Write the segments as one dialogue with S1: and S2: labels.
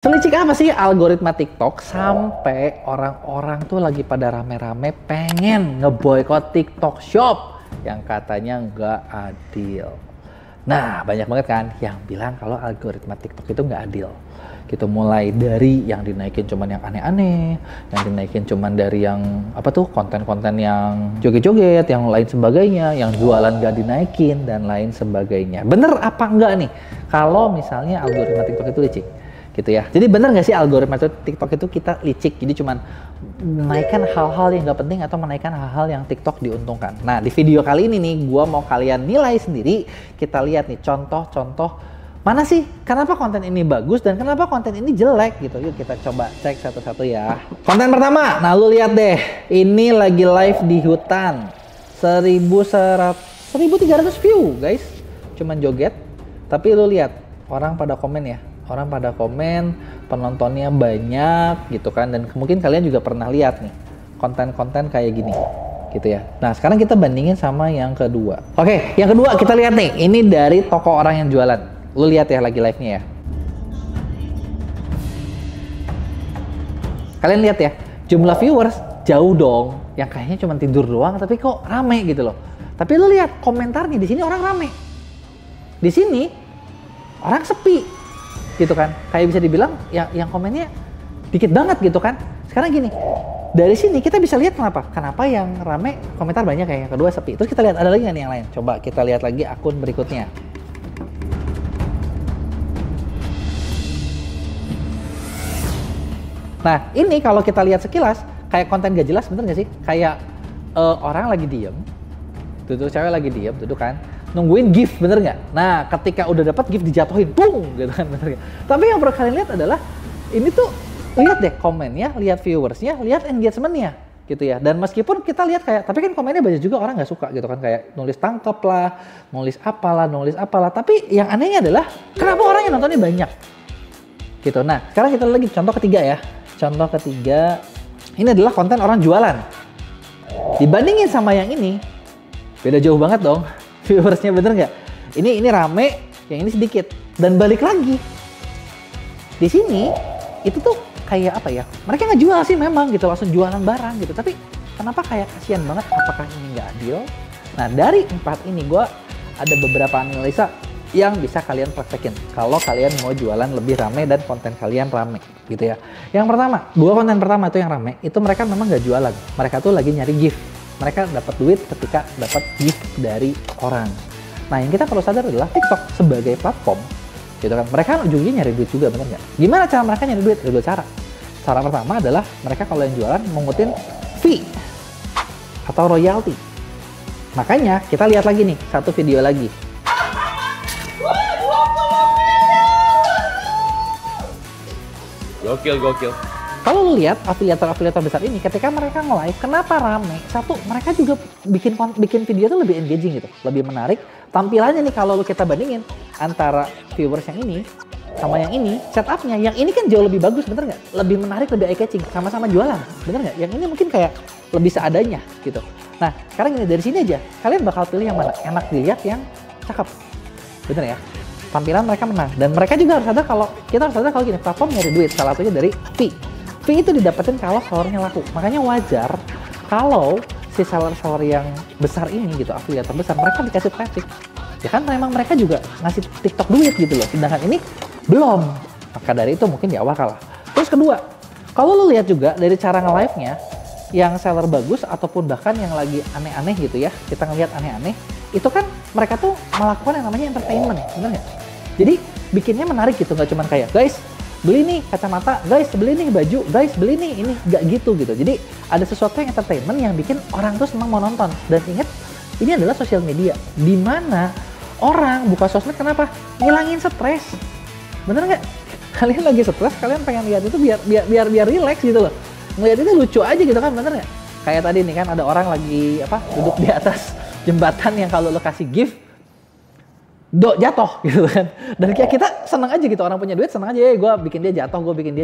S1: Selicik apa sih algoritma TikTok sampai orang-orang tuh lagi pada rame-rame pengen ngeboikot TikTok Shop yang katanya nggak adil. Nah, banyak banget kan yang bilang kalau algoritma TikTok itu nggak adil. Gitu, mulai dari yang dinaikin cuman yang aneh-aneh, yang dinaikin cuman dari yang apa tuh konten-konten yang joget-joget, yang lain sebagainya, yang jualan nggak dinaikin dan lain sebagainya. Bener apa enggak nih kalau misalnya algoritma TikTok itu licik? Gitu ya. Jadi benar nggak sih algoritma TikTok itu kita licik, jadi cuman menaikkan hal-hal yang nggak penting atau menaikkan hal-hal yang TikTok diuntungkan. Nah, di video kali ini nih gua mau kalian nilai sendiri. Kita lihat nih contoh-contoh mana sih kenapa konten ini bagus dan kenapa konten ini jelek gitu. Yuk kita coba cek satu-satu ya. Konten pertama, nah lu lihat deh, ini lagi live di hutan, 1.300 view guys, cuman joget. Tapi lu lihat orang pada komen ya. Orang pada komen, penontonnya banyak gitu kan, dan mungkin kalian juga pernah lihat nih konten-konten kayak gini gitu ya. Nah, sekarang kita bandingin sama yang kedua. Oke, yang kedua kita lihat nih, ini dari toko orang yang jualan. Lu lihat ya lagi live-nya ya. Kalian lihat ya, jumlah viewers jauh dong, yang kayaknya cuma tidur doang tapi kok rame gitu loh. Tapi lu lihat komentarnya, di sini orang rame. Di sini orang sepi. Gitu kan, kayak bisa dibilang yang komennya dikit banget gitu kan. Sekarang gini, dari sini kita bisa lihat kenapa yang rame komentar banyak, kayak yang kedua sepi. Terus kita lihat ada lagi nggak nih yang lain, coba kita lihat lagi akun berikutnya. Nah, ini kalau kita lihat sekilas kayak konten gak jelas, bener nggak sih? Kayak orang lagi diem, tuh cewek lagi diem, tuh kan nungguin gift, bener nggak? Nah, ketika udah dapat gift dijatuhin, boom, gitu kan, bener nggak? Tapi yang perlu kalian lihat adalah ini tuh, lihat deh komennya, lihat viewersnya, lihat engagementnya, gitu ya. Dan meskipun kita lihat kayak, tapi kan komennya banyak juga orang nggak suka, gitu kan, kayak nulis tangkep lah, nulis apalah. Tapi yang anehnya adalah kenapa orang yang nontonnya banyak, gitu. Nah, sekarang kita lagi contoh ketiga ya. Contoh ketiga, ini adalah konten orang jualan. Dibandingin sama yang ini, beda jauh banget dong. Viewersnya, bener nggak? Ini rame, yang ini sedikit. Dan balik lagi, di sini itu tuh kayak apa ya? Mereka nggak jual sih memang gitu, langsung jualan barang gitu. Tapi kenapa kayak kasihan banget? Apakah ini nggak adil? Nah, dari 4 ini gue ada beberapa analisa yang bisa kalian praktekin kalau kalian mau jualan lebih rame dan konten kalian rame gitu ya. Yang pertama, 2 konten pertama itu yang rame, itu mereka memang nggak jualan. Mereka tuh lagi nyari gift. Mereka dapat duit ketika dapat gift dari orang. Nah, yang kita perlu sadar adalah TikTok sebagai platform, gitu kan. Mereka ujungnya nyari duit juga, bener nggak? Gimana cara mereka nyari duit? Ada 2 cara. Cara pertama adalah mereka kalau yang jualan mengutin fee atau royalty. Makanya kita lihat lagi nih, satu video lagi.
S2: Gokil.
S1: Kalau lu lihat afiliator besar ini, ketika mereka nge-live, kenapa rame? Satu, mereka juga bikin video tuh lebih engaging gitu, lebih menarik. Tampilannya nih kalau kita bandingin antara viewers yang ini sama yang ini, setupnya yang ini kan jauh lebih bagus, bener nggak? Lebih menarik, lebih eye-catching, sama-sama jualan, bener nggak? Yang ini mungkin kayak lebih seadanya gitu. Nah, sekarang ini dari sini aja, kalian bakal pilih yang mana? Enak dilihat, yang cakep, bener ya? Tampilan mereka menang, dan mereka juga harus sadar kalau kita harus sadar kalau gini, platform nyari duit, salah satunya dari fee. Fee itu didapetin kalau sellernya laku. Makanya wajar kalau si seller-seller yang besar ini gitu, afiliator besar, mereka dikasih traffic. Ya kan memang mereka juga ngasih TikTok duit gitu loh. Sedangkan ini belum. Maka dari itu mungkin di awal kalah. Terus kedua, kalau lu lihat juga dari cara nge-live-nya, yang seller bagus ataupun bahkan yang lagi aneh-aneh gitu ya, kita ngelihat aneh-aneh, itu kan mereka tuh melakukan yang namanya entertainment, bener nggak? Jadi bikinnya menarik gitu, nggak cuma kayak, guys, beli nih kacamata, guys beli nih baju, guys beli nih ini, nggak gitu. Jadi ada sesuatu yang entertainment yang bikin orang tuh senang mau nonton. Dan ingat, ini adalah sosial media di mana orang buka sosmed kenapa? Ngilangin stres, bener nggak? Kalian lagi stres, kalian pengen lihat itu biar relax gitu loh. Ngeliat itu lucu aja gitu kan, bener nggak? Kayak tadi nih kan ada orang lagi duduk di atas jembatan yang kalau lo kasih gift jatuh gitu kan. Dan kayak kita seneng aja gitu, orang punya duit seneng aja, gue bikin dia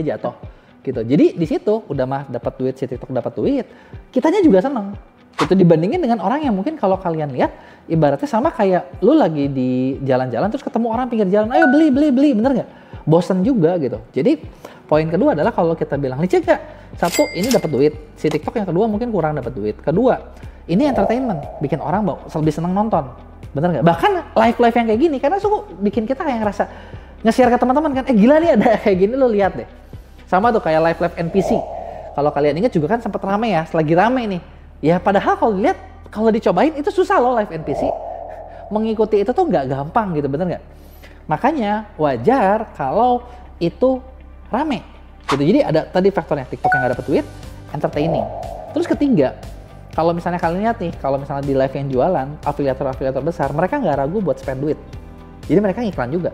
S1: jatuh gitu. Jadi di situ udah mah dapat duit, si TikTok dapat duit, kitanya juga seneng. Itu dibandingin dengan orang yang mungkin kalau kalian lihat ibaratnya sama kayak lu lagi di jalan-jalan terus ketemu orang pinggir jalan, ayo beli, bener nggak? bosen juga gitu. Jadi poin kedua adalah kalau kita bilang licik gak? Satu, ini dapat duit. Si TikTok yang kedua mungkin kurang dapat duit. Kedua, ini entertainment, bikin orang lebih senang nonton. Bener nggak? Bahkan live-live yang kayak gini, karena suka bikin kita kayak ngerasa nge-share ke teman-teman kan, gila nih ada kayak gini, lo lihat deh. Sama tuh kayak live-live NPC. Kalau kalian ingat juga kan sempat rame ya, lagi rame nih. Ya padahal kalau dilihat, kalau dicobain itu susah loh live NPC. Mengikuti itu tuh nggak gampang gitu, bener nggak? Makanya wajar kalau itu rame. Gitu. Jadi ada tadi faktornya, TikTok yang nggak dapet duit, entertaining. Terus ketiga, kalau misalnya kalian lihat nih, kalau misalnya di live yang jualan, afiliator besar, mereka nggak ragu buat spend duit. Jadi mereka ngiklan juga.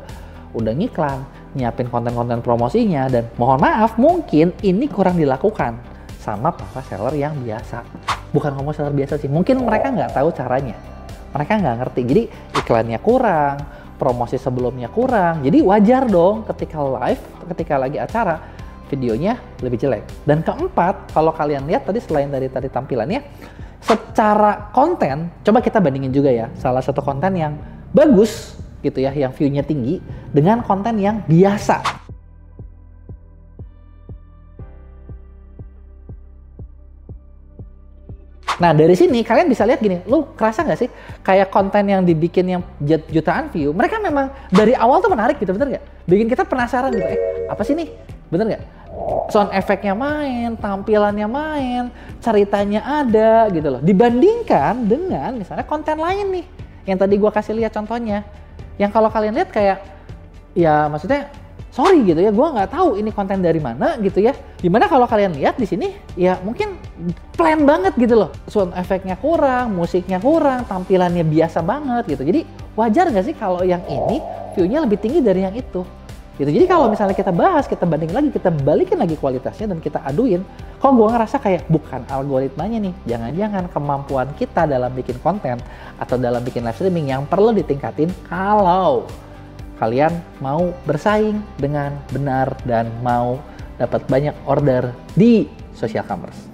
S1: Udah ngiklan, nyiapin konten-konten promosinya, dan mohon maaf, mungkin ini kurang dilakukan sama para seller yang biasa. Bukan ngomong seller biasa sih, mungkin mereka nggak tahu caranya. Mereka nggak ngerti, jadi iklannya kurang, promosi sebelumnya kurang. Jadi wajar dong ketika live, ketika lagi acara, videonya lebih jelek. Dan keempat, kalau kalian lihat tadi selain dari tadi tampilannya, secara konten, coba kita bandingin juga ya, salah satu konten yang bagus gitu ya, yang view-nya tinggi dengan konten yang biasa. Nah dari sini kalian bisa lihat gini, lu kerasa nggak sih kayak konten yang dibikin yang jutaan view, mereka memang dari awal tuh menarik gitu, bener nggak? Bikin kita penasaran gitu, apa sih nih, bener nggak? Sound efeknya main, tampilannya main, ceritanya ada gitu loh. Dibandingkan dengan misalnya konten lain nih, yang tadi gua kasih lihat contohnya, yang kalau kalian lihat kayak, ya maksudnya sorry gitu ya, gua nggak tahu ini konten dari mana gitu ya. Dimana kalau kalian lihat di sini, ya mungkin plain banget gitu loh. Sound efeknya kurang, musiknya kurang, tampilannya biasa banget gitu. Jadi wajar nggak sih kalau yang ini view-nya lebih tinggi dari yang itu? Gitu. Jadi kalau misalnya kita bahas, kita bandingin lagi, kita balikin lagi kualitasnya dan kita aduin, kok gue ngerasa kayak bukan algoritmanya nih, jangan-jangan kemampuan kita dalam bikin konten atau dalam bikin live streaming yang perlu ditingkatin kalau kalian mau bersaing dengan benar dan mau dapat banyak order di social commerce.